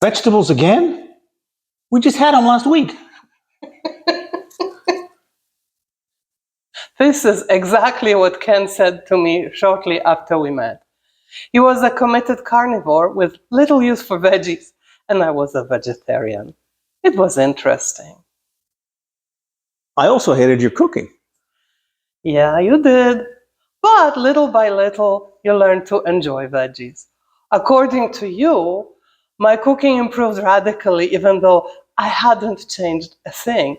Vegetables again? We just had them last week. This is exactly what Ken said to me shortly after we met. He was a committed carnivore with little use for veggies, and I was a vegetarian. It was interesting. I also hated your cooking. Yeah, you did. But little by little, you learned to enjoy veggies. According to you, my cooking improved radically even though I hadn't changed a thing.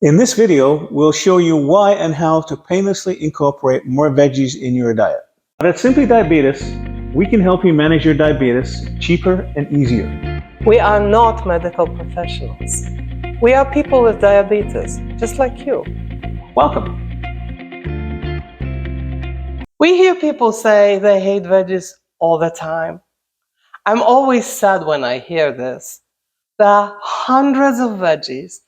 In this video, we'll show you why and how to painlessly incorporate more veggies in your diet. At Simply Diabetes, we can help you manage your diabetes cheaper and easier. We are not medical professionals. We are people with diabetes, just like you. Welcome. We hear people say they hate veggies all the time. I'm always sad when I hear this. There are hundreds of veggies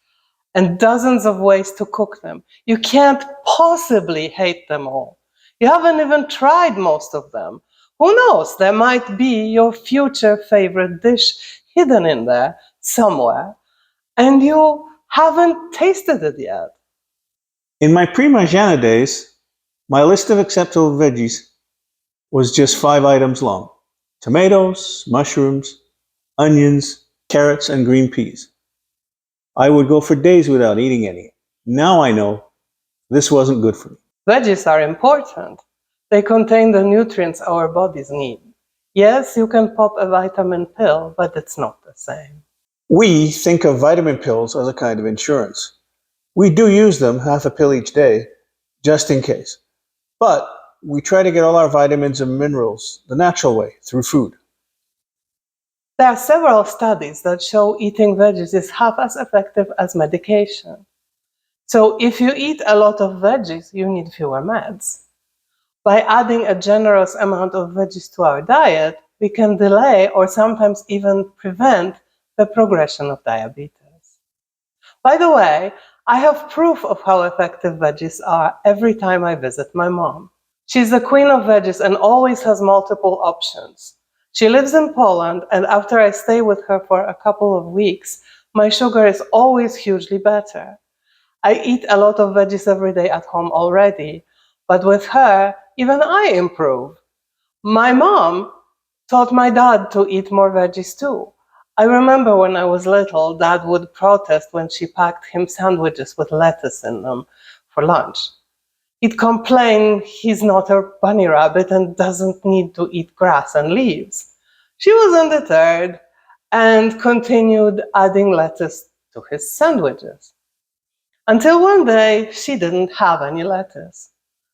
and dozens of ways to cook them. You can't possibly hate them all. You haven't even tried most of them. Who knows, there might be your future favorite dish hidden in there somewhere, and you haven't tasted it yet. In my pre-Marjana days, my list of acceptable veggies was just 5 items long. Tomatoes, mushrooms, onions, carrots, and green peas. I would go for days without eating any. Now I know this wasn't good for me. Veggies are important. They contain the nutrients our bodies need. Yes, you can pop a vitamin pill, but it's not the same. We think of vitamin pills as a kind of insurance. We do use them, half a pill each day, just in case. But we try to get all our vitamins and minerals the natural way, through food. There are several studies that show eating veggies is half as effective as medication. So if you eat a lot of veggies, you need fewer meds. By adding a generous amount of veggies to our diet, we can delay or sometimes even prevent the progression of diabetes. By the way, I have proof of how effective veggies are every time I visit my mom. She's the queen of veggies and always has multiple options. She lives in Poland, and after I stay with her for a couple of weeks, my sugar is always hugely better. I eat a lot of veggies every day at home already, but with her, even I improve. My mom taught my dad to eat more veggies too. I remember when I was little, Dad would protest when she packed him sandwiches with lettuce in them for lunch. He'd complain he's not a bunny rabbit and doesn't need to eat grass and leaves. She was undeterred and continued adding lettuce to his sandwiches. Until one day, she didn't have any lettuce.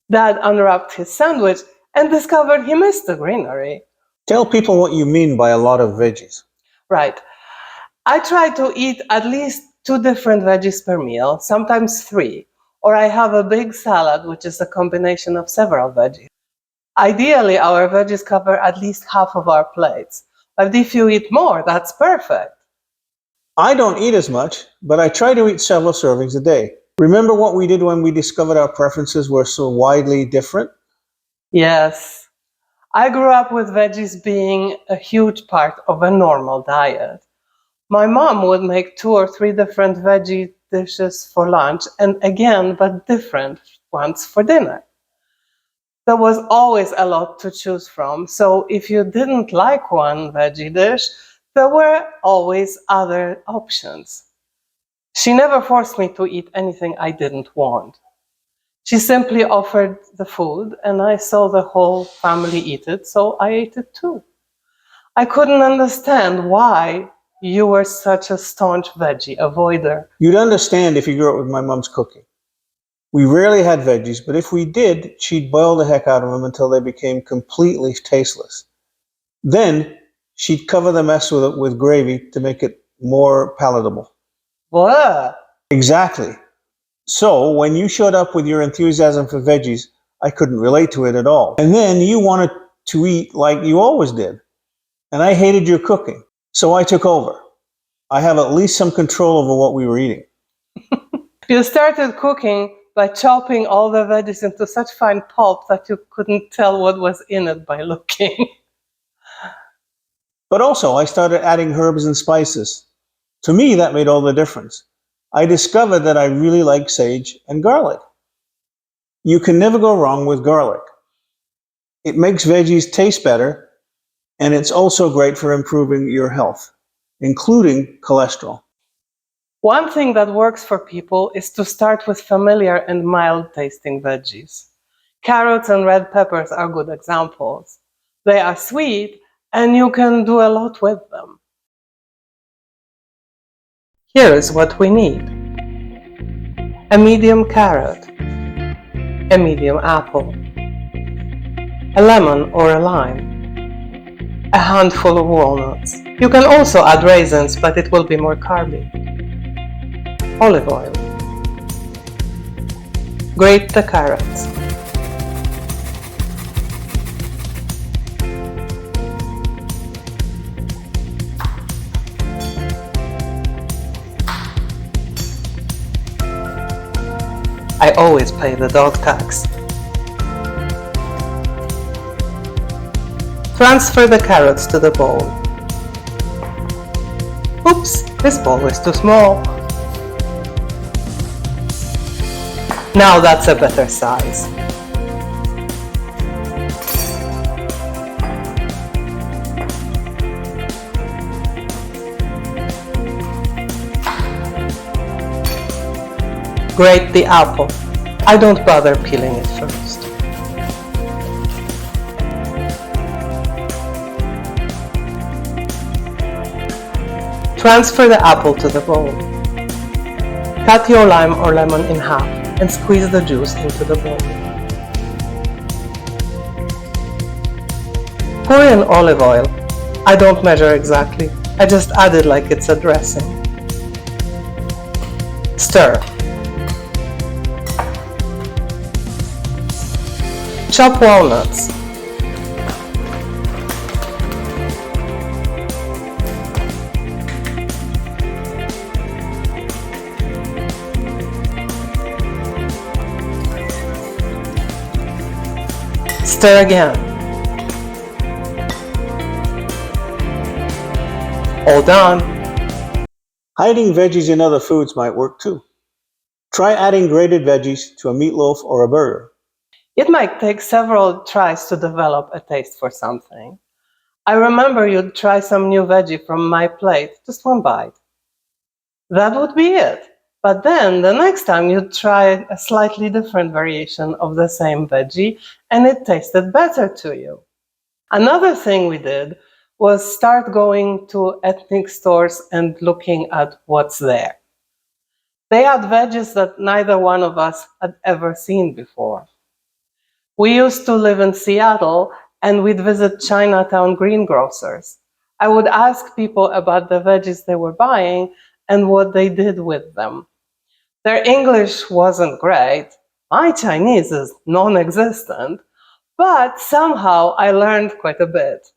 Dad unwrapped his sandwich and discovered he missed the greenery. Tell people what you mean by a lot of veggies. Right. I try to eat at least 2 different veggies per meal, sometimes 3. Or I have a big salad, which is a combination of several veggies. Ideally, our veggies cover at least half of our plates. But if you eat more, that's perfect. I don't eat as much, but I try to eat several servings a day. Remember what we did when we discovered our preferences were so widely different? Yes. I grew up with veggies being a huge part of a normal diet. My mom would make 2 or 3 different veggie dishes for lunch, and again, but different ones for dinner. There was always a lot to choose from, so if you didn't like one veggie dish, there were always other options. She never forced me to eat anything I didn't want. She simply offered the food, and I saw the whole family eat it, so I ate it too. I couldn't understand why you were such a staunch veggie avoider. You'd understand if you grew up with my mom's cooking. We rarely had veggies, but if we did, she'd boil the heck out of them until they became completely tasteless. Then she'd cover the mess with gravy to make it more palatable. What? Exactly. So when you showed up with your enthusiasm for veggies, I couldn't relate to it at all. And then you wanted to eat like you always did. And I hated your cooking. So I took over. I have at least some control over what we were eating. You started cooking by chopping all the veggies into such fine pulp that you couldn't tell what was in it by looking. But also, I started adding herbs and spices. To me, that made all the difference. I discovered that I really like sage and garlic. You can never go wrong with garlic. It makes veggies taste better, and it's also great for improving your health, including cholesterol. One thing that works for people is to start with familiar and mild tasting veggies. Carrots and red peppers are good examples. They are sweet and you can do a lot with them. Here is what we need: a medium carrot, a medium apple, a lemon or a lime, a handful of walnuts. You can also add raisins, but it will be more carby. Olive oil. Grate the carrots. I always pay the dog tax. Transfer the carrots to the bowl. Oops, this bowl is too small. Now that's a better size. Grate the apple. I don't bother peeling it first. Transfer the apple to the bowl. Cut your lime or lemon in half and squeeze the juice into the bowl. Pour in olive oil. I don't measure exactly. I just add it like it's a dressing. Stir. Chop walnuts. Stir again. All done. Hiding veggies in other foods might work too. Try adding grated veggies to a meatloaf or a burger. It might take several tries to develop a taste for something. I remember you'd try some new veggie from my plate, just one bite. That would be it. But then the next time you'd try a slightly different variation of the same veggie and it tasted better to you. Another thing we did was start going to ethnic stores and looking at what's there. They had veggies that neither one of us had ever seen before. We used to live in Seattle and we'd visit Chinatown greengrocers. I would ask people about the veggies they were buying and what they did with them. Their English wasn't great. My Chinese is non-existent, but somehow I learned quite a bit.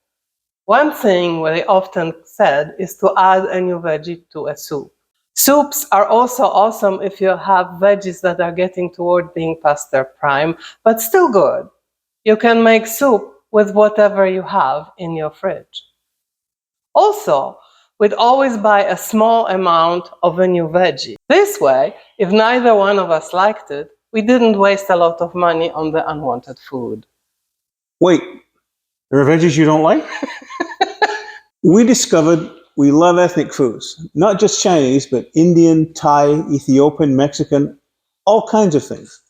One thing they often said is to add a new veggie to a soup. Soups are also awesome if you have veggies that are getting toward being past their prime, but still good. You can make soup with whatever you have in your fridge. Also, we'd always buy a small amount of a new veggie. This way, if neither one of us liked it, we didn't waste a lot of money on the unwanted food. Wait, there are veggies you don't like? We discovered we love ethnic foods, not just Chinese, but Indian, Thai, Ethiopian, Mexican, all kinds of things.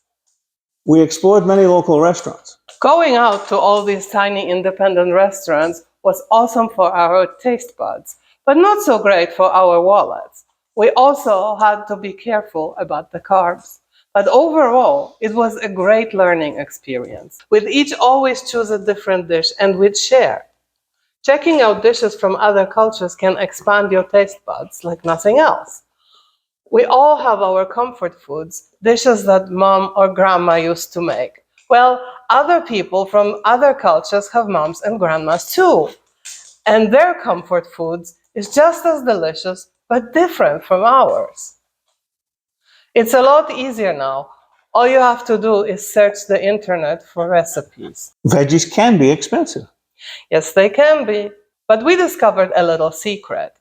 We explored many local restaurants. Going out to all these tiny independent restaurants was awesome for our taste buds, but not so great for our wallets. We also had to be careful about the carbs. But overall, it was a great learning experience. We'd each always choose a different dish and we'd share. Checking out dishes from other cultures can expand your taste buds like nothing else. We all have our comfort foods, dishes that mom or grandma used to make. Well, other people from other cultures have moms and grandmas too. And their comfort foods is just as delicious, but different from ours. It's a lot easier now. All you have to do is search the internet for recipes. Veggies can be expensive. Yes, they can be, But we discovered a little secret.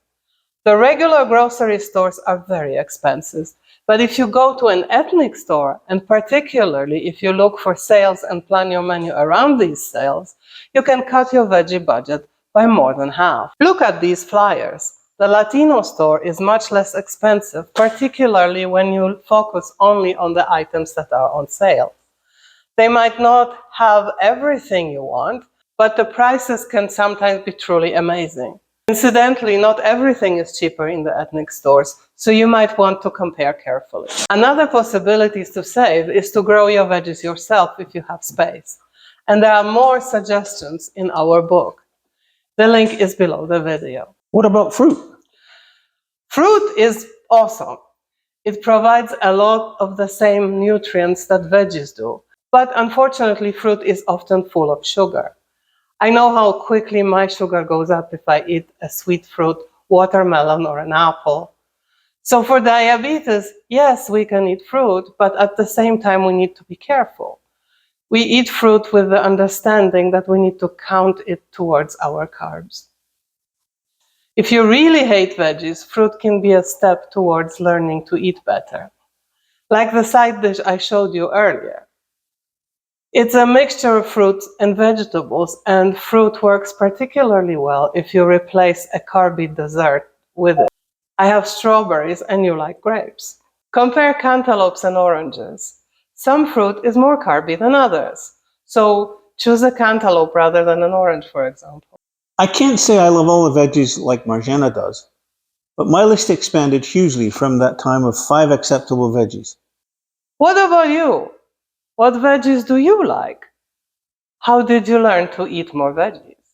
The regular grocery stores are very expensive, but if you go to an ethnic store, and particularly if you look for sales and plan your menu around these sales, you can cut your veggie budget by more than half. Look at these flyers. The Latino store is much less expensive, particularly when you focus only on the items that are on sale. They might not have everything you want, but the prices can sometimes be truly amazing. Incidentally, not everything is cheaper in the ethnic stores, so you might want to compare carefully. Another possibility to save is to grow your veggies yourself if you have space. And there are more suggestions in our book. The link is below the video. What about fruit? Fruit is awesome. It provides a lot of the same nutrients that veggies do, but unfortunately, fruit is often full of sugar. I know how quickly my sugar goes up if I eat a sweet fruit, watermelon, or an apple. So for diabetes, yes, we can eat fruit, but at the same time, we need to be careful. We eat fruit with the understanding that we need to count it towards our carbs. If you really hate veggies, fruit can be a step towards learning to eat better. Like the side dish I showed you earlier. It's a mixture of fruits and vegetables, and fruit works particularly well if you replace a carby dessert with it. I have strawberries and you like grapes. Compare cantaloupes and oranges. Some fruit is more carby than others, so choose a cantaloupe rather than an orange, for example. I can't say I love all the veggies like Marjana does, but my list expanded hugely from that time of 5 acceptable veggies. What about you? What veggies do you like? How did you learn to eat more veggies?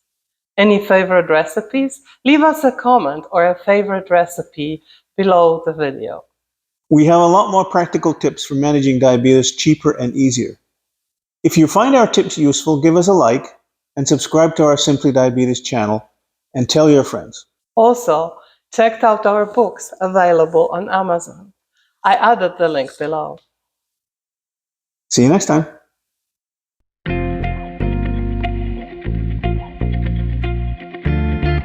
Any favorite recipes? Leave us a comment or a favorite recipe below the video. We have a lot more practical tips for managing diabetes cheaper and easier. If you find our tips useful, give us a like and subscribe to our Simply Diabetes channel and tell your friends. Also, check out our books available on Amazon. I added the link below. See you next time.